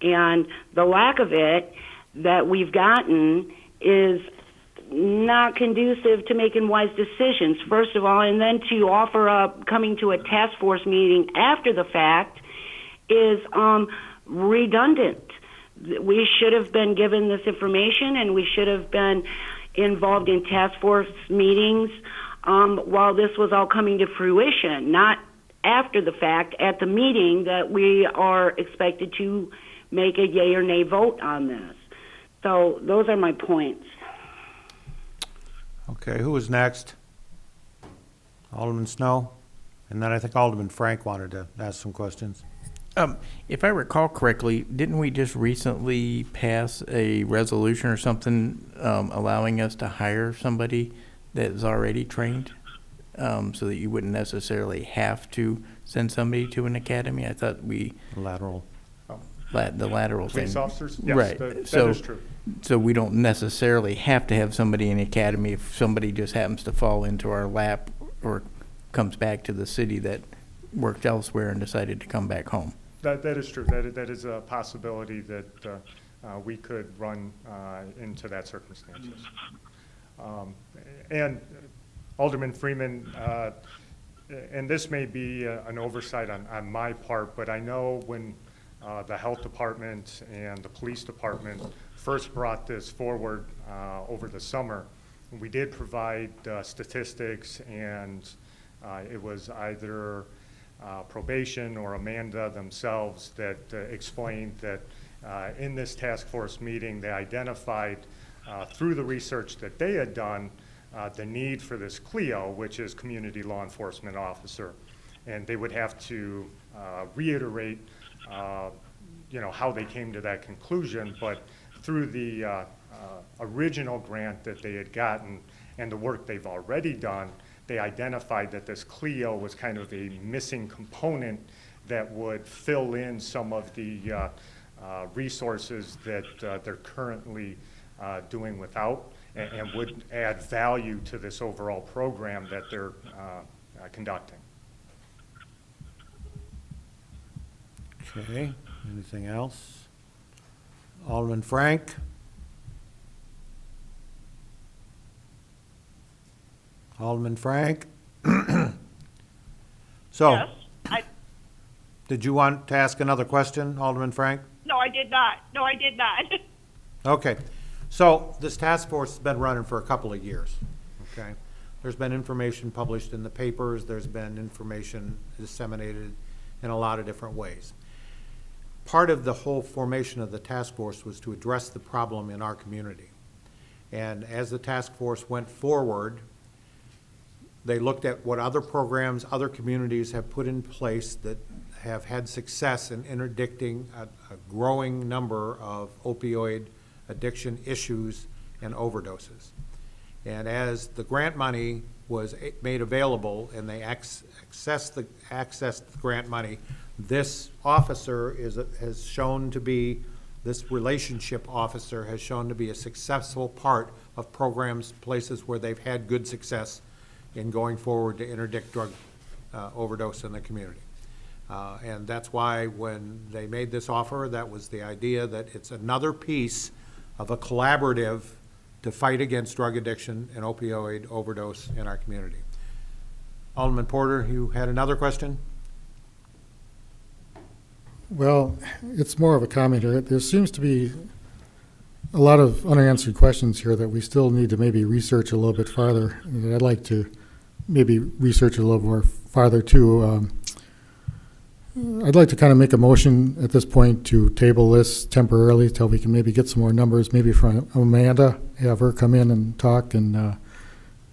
And the lack of it that we've gotten is not conducive to making wise decisions, first of all, and then to offer up coming to a task force meeting after the fact is redundant. We should have been given this information, and we should have been involved in task force meetings while this was all coming to fruition, not after the fact at the meeting that we are expected to make a yay or nay vote on this. So those are my points. Okay, who was next? Alderman Snow? And then I think Alderman Frank wanted to ask some questions. If I recall correctly, didn't we just recently pass a resolution or something allowing us to hire somebody that is already trained so that you wouldn't necessarily have to send somebody to an academy? I thought we... Lateral. The lateral thing. Police officers? Yes, right. that is true. So we don't necessarily have to have somebody in the academy if somebody just happens to fall into our lap or comes back to the city that worked elsewhere and decided to come back home. That is true. That is a possibility that we could run into that circumstances. And Alderman Freeman, and this may be an oversight on my part, but I know when the health department and the police department first brought this forward over the summer, we did provide statistics, and it was either probation or Amanda themselves that explained that in this task force meeting they identified through the research that they had done the need for this CLEO, which is Community Law Enforcement Officer, and they would have to reiterate how they came to that conclusion, but through the original grant that they had gotten and the work they've already done, they identified that this CLEO was kind of a missing component that would fill in some of the resources that they're currently doing without, and would add value to this overall program that they're conducting. Okay, anything else? Alderman Frank? Alderman Frank? So, Yes, did you want to ask another question, Alderman Frank? No, I did not. No, I did not. Okay, so this task force has been running for a couple of years, okay? There's been information published in the papers, there's been information disseminated in a lot of different ways. Part of the whole formation of the task force was to address the problem in our community. And as the task force went forward, they looked at what other programs, other communities have put in place that have had success in interdicting a growing number of opioid addiction issues and overdoses. And as the grant money was made available and they accessed the grant money, this officer has shown to be, this relationship officer has shown to be a successful part of programs, places where they've had good success in going forward to interdict drug overdose in the community. And that's why when they made this offer, that was the idea that it's another piece of a collaborative to fight against drug addiction and opioid overdose in our community. Alderman Porter, you had another question? Well, it's more of a comment here. There seems to be a lot of unanswered questions here that we still need to maybe research a little bit farther. And I'd like to maybe research a little more farther too. I'd like to kind of make a motion at this point to table this temporarily till we can maybe get some more numbers, maybe from Amanda, have her come in and talk and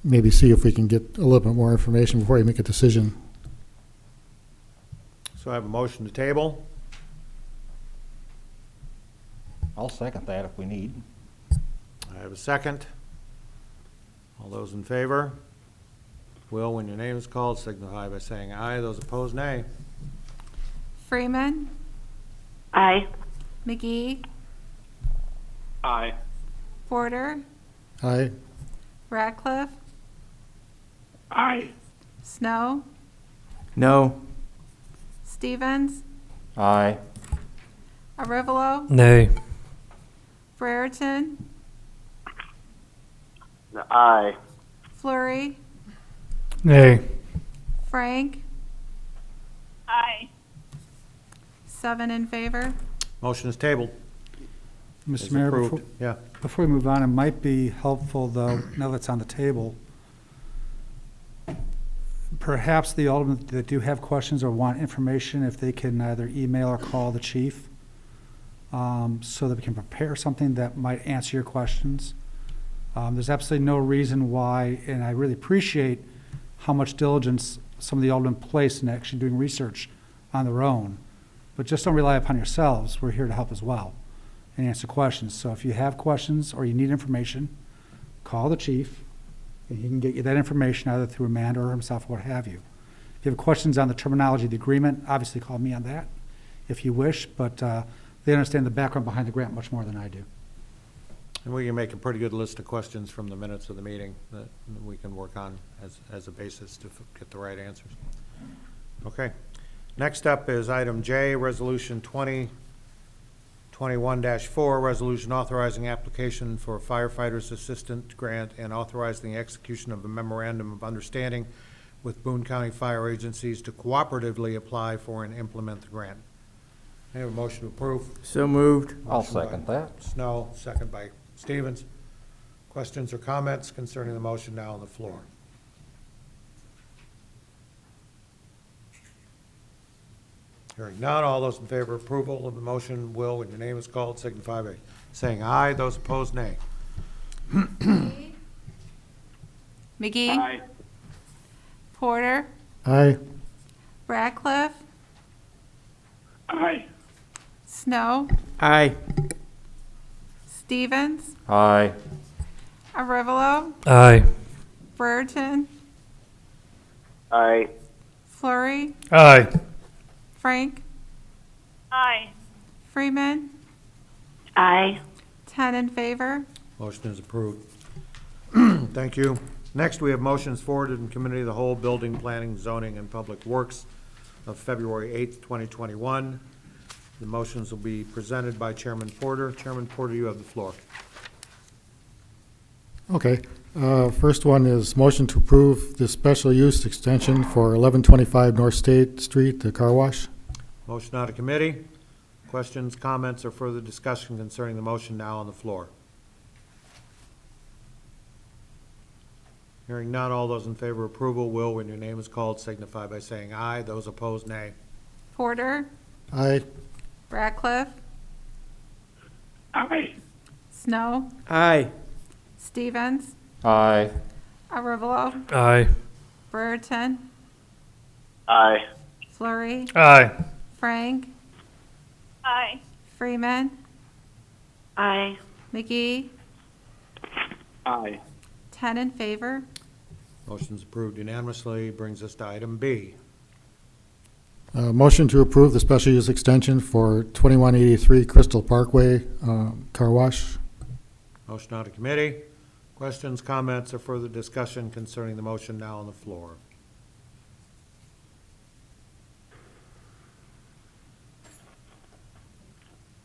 maybe see if we can get a little bit more information before you make a decision. So I have a motion to table. I'll second that if we need. I have a second. All those in favor? Will, when your name is called, signify by saying aye. Those opposed, nay. Freeman. Aye. McGee. Aye. Porter. Aye. Ratcliffe. Aye. Snow. No. Stevens. Aye. Arivalo. Nay. Brereton. Aye. Flurry. Nay. Frank. Aye. 7 in favor. Motion is tabled. Mr. Is Mayor, approved. Yeah. before we move on, it might be helpful, though, now that's on the table, perhaps the aldermen that do have questions or want information, if they can either email or call the chief, so that we can prepare something that might answer your questions. There's absolutely no reason why, and I really appreciate how much diligence some of the aldermen place in actually doing research on their own. But just don't rely upon yourselves. We're here to help as well and answer questions. So if you have questions or you need information, call the chief, and he can get you that information either through Amanda or himself or what have you. If you have questions on the terminology of the agreement, obviously call me on that if you wish, but they understand the background behind the grant much more than I do. And we can make a pretty good list of questions from the minutes of the meeting that we can work on as a basis to get the right answers. Okay. Next up is item J, Resolution 2021-4, resolution authorizing application for firefighters assistant grant and authorizing the execution of a memorandum of understanding with Boone County Fire Agencies to cooperatively apply for and implement the grant. I have a motion to approve. So moved. I'll second that. Snow, second by Stevens. Questions or comments concerning the motion now on the floor? Hearing none, all those in favor of approval of the motion will, when your name is called, signify by saying aye. Those opposed, nay. McGee. Aye. Porter. Aye. Ratcliffe. Aye. Snow. Aye. Stevens. Aye. Arivalo. Aye. Brereton. Aye. Flurry. Aye. Frank. Aye. Freeman. Aye. 10 in favor. Motion is approved. Thank you. Next, we have motions forwarded in Committee of the Whole, Building, Planning, Zoning, and Public Works of February 8th, 2021. The motions will be presented by Chairman Porter. Chairman Porter, you have the floor. Okay. First one is motion to approve the special use extension for 1125 North State Street, the car wash. Motion out of committee. Questions, comments, or further discussion concerning the motion now on the floor? Hearing none, all those in favor of approval will, when your name is called, signify by saying aye. Those opposed, nay. Porter. Aye. Ratcliffe. Aye. Snow. Aye. Stevens. Aye. Arivalo. Aye. Brereton. Aye. Flurry. Aye. Frank, Aye. Freeman, Aye. McGee, Aye. 10 in favor. Motion's approved unanimously. Brings us to item B. Motion to approve the special use extension for 2183 Crystal Parkway Car Wash. Motion out of committee. Questions, comments, or further discussion concerning the motion now on the floor?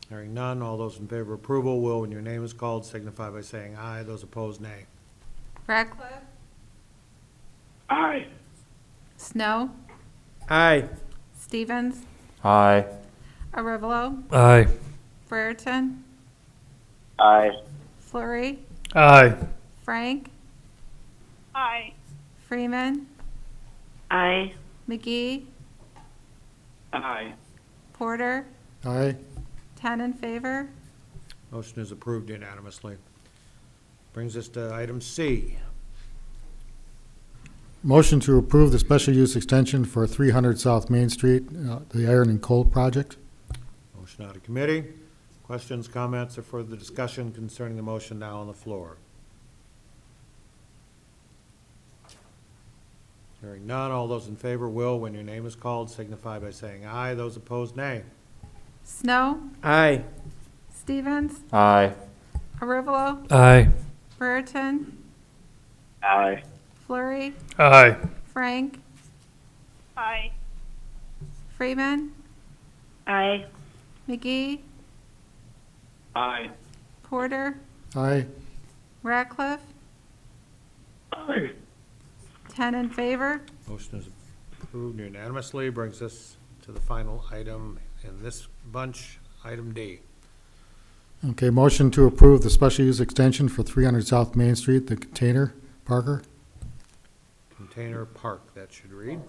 Hearing none, all those in favor of approval will, when your name is called, signify by saying aye. Those opposed, nay. Ratcliffe, Aye. Snow, Aye. Stevens, Aye. Arivalo, Aye. Brereton, Aye. Flurry, Aye. Frank, Aye. Freeman, Aye. McGee, Aye. Porter, Aye. 10 in favor. Motion is approved unanimously. Brings us to item C. Motion to approve the special use extension for 300 South Main Street, the Iron and Coal Project. Motion out of committee. Questions, comments, or further discussion concerning the motion now on the floor? Hearing none, all those in favor will, when your name is called, signify by saying aye. Those opposed, nay. Snow, Aye. Stevens, Aye. Arivalo, Aye. Brereton, Aye. Flurry, Aye. Frank, Aye. Freeman, Aye. McGee, Aye. Porter, Aye. Ratcliffe, Aye. 10 in favor. Motion is approved unanimously. Brings us to the final item in this bunch, item D. Okay, motion to approve the special use extension for 300 South Main Street, the Container Parker. Container Park, that should read.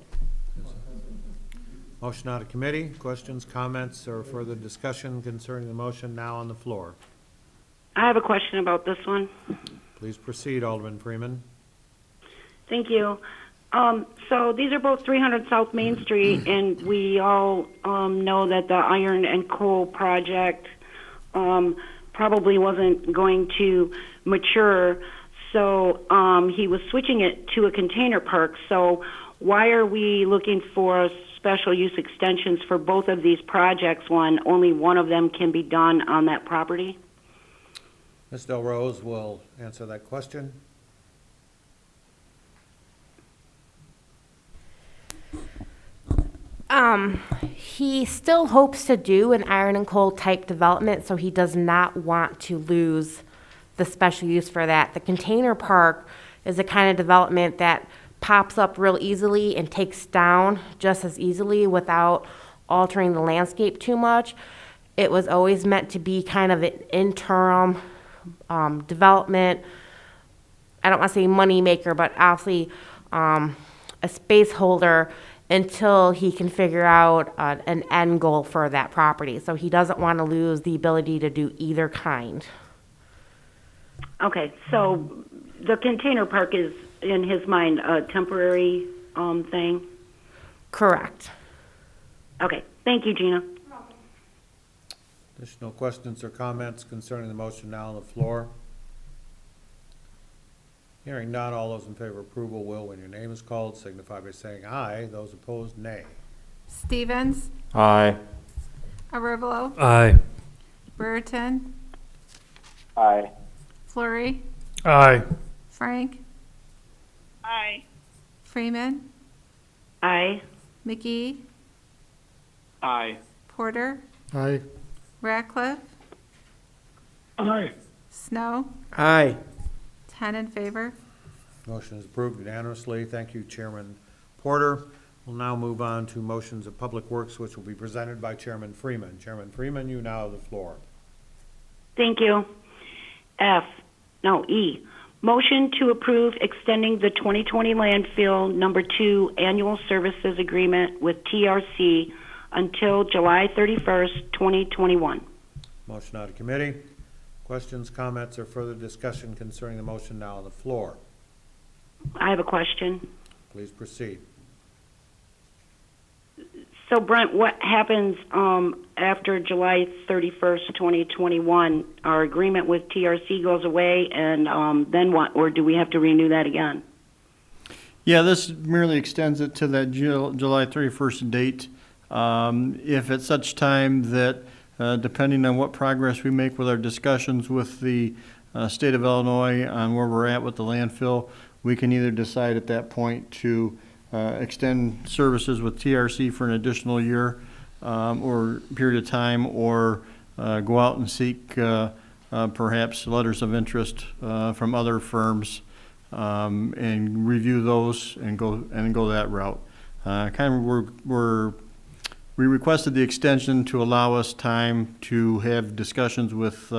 Motion out of committee. Questions, comments, or further discussion concerning the motion now on the floor? I have a question about this one. Please proceed, Alderman Freeman. Thank you. So these are both 300 South Main Street, and we all know that the Iron and Coal project probably wasn't going to mature. So he was switching it to a container park. So why are we looking for special use extensions for both of these projects when only one of them can be done on that property? Ms. Del Rose will answer that question. He still hopes to do an iron and coal type development, so he does not want to lose the special use for that. The container park is the kind of development that pops up real easily and takes down just as easily without altering the landscape too much. It was always meant to be kind of an interim development. I don't want to say money maker, but obviously a space holder until he can figure out an end goal for that property. So he doesn't want to lose the ability to do either kind. Okay, so the container park is, in his mind, a temporary thing? Correct. Okay, thank you, Gina. Additional questions or comments concerning the motion now on the floor? Hearing none, all those in favor of approval will, when your name is called, signify by saying aye. Those opposed, nay. Stevens, Aye. Arivalo, Aye. Brereton, Aye. Flurry, Aye. Frank, Aye. Freeman, Aye. McGee, Aye. Porter, Aye. Ratcliffe, Aye. Snow, Aye. 10 in favor. Motion is approved unanimously. Thank you, Chairman Porter. We'll now move on to motions of Public Works, which will be presented by Chairman Freeman. Chairman Freeman, you now have the floor. Thank you. E. Motion to approve extending the 2020 landfill number 2 annual services agreement with TRC until July 31st, 2021. Motion out of committee. Questions, comments, or further discussion concerning the motion now on the floor? I have a question. Please proceed. So Brent, what happens after July 31st, 2021? Our agreement with TRC goes away, and then what? Or do we have to renew that again? Yeah, this merely extends it to that July 31st date. If at such time that, depending on what progress we make with our discussions with the state of Illinois on where we're at with the landfill, we can either decide at that point to extend services with TRC for an additional year or period of time, or go out and seek perhaps letters of interest from other firms and review those and go that route. We requested the extension to allow us time to have discussions with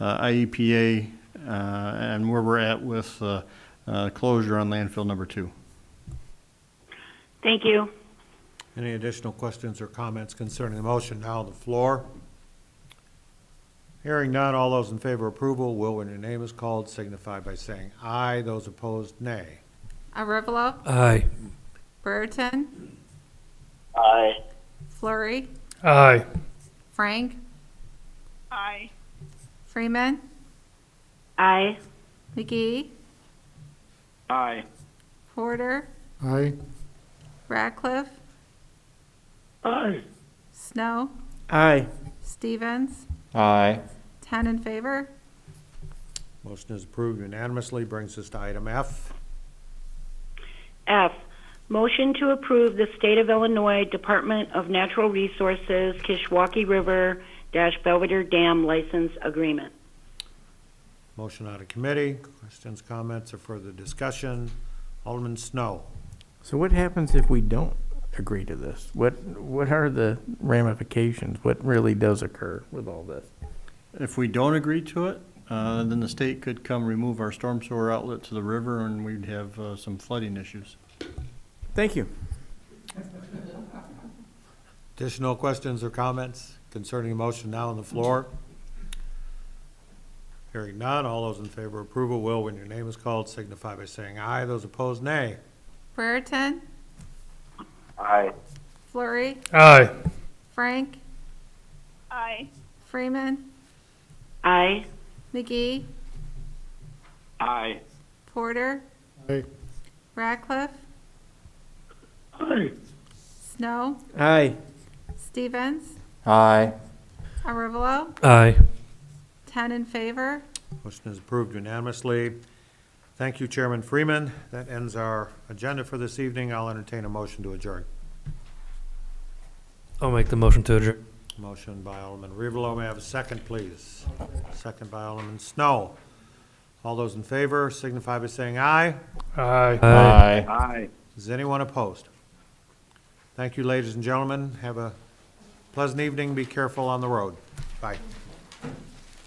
IEPA and where we're at with closure on landfill number 2. Thank you. Any additional questions or comments concerning the motion now on the floor? Hearing none, all those in favor of approval will, when your name is called, signify by saying aye. Those opposed, nay. Arivalo? Aye. Brereton? Aye. Flurry? Aye. Frank? Aye. Freeman? Aye. McGee? Aye. Porter? Aye. Ratcliffe? Aye. Snow? Aye. Stevens? Aye. 10 in favor. Motion is approved unanimously. Brings us to item F. F, motion to approve the State of Illinois Department of Natural Resources Kishwaukee River Belvedere Dam License Agreement. Motion out of committee. Questions, comments, or further discussion? Alderman Snow. So what happens if we don't agree to this? What are the ramifications? What really does occur with all this? If we don't agree to it, then the state could come remove our storm sewer outlet to the river, and we'd have some flooding issues. Thank you. Additional questions or comments concerning the motion now on the floor? Hearing none, all those in favor of approval will, when your name is called, signify by saying aye. Those opposed, nay. Brereton? Aye. Flurry? Aye. Frank? Aye. Freeman? Aye. McGee? Aye. Porter? Aye. Ratcliffe? Aye. Snow? Aye. Stevens? Aye. Arivalo? Aye. 10 in favor. Motion is approved unanimously. Thank you, Chairman Freeman. That ends our agenda for this evening. I'll entertain a motion to adjourn. I'll make the motion to adjourn. Motion by Alderman Rivalo. May I have a second, please? Second by Alderman Snow. All those in favor signify by saying aye. Aye. Aye. Aye. Is anyone opposed? Thank you, ladies and gentlemen. Have a pleasant evening. Be careful on the road. Bye.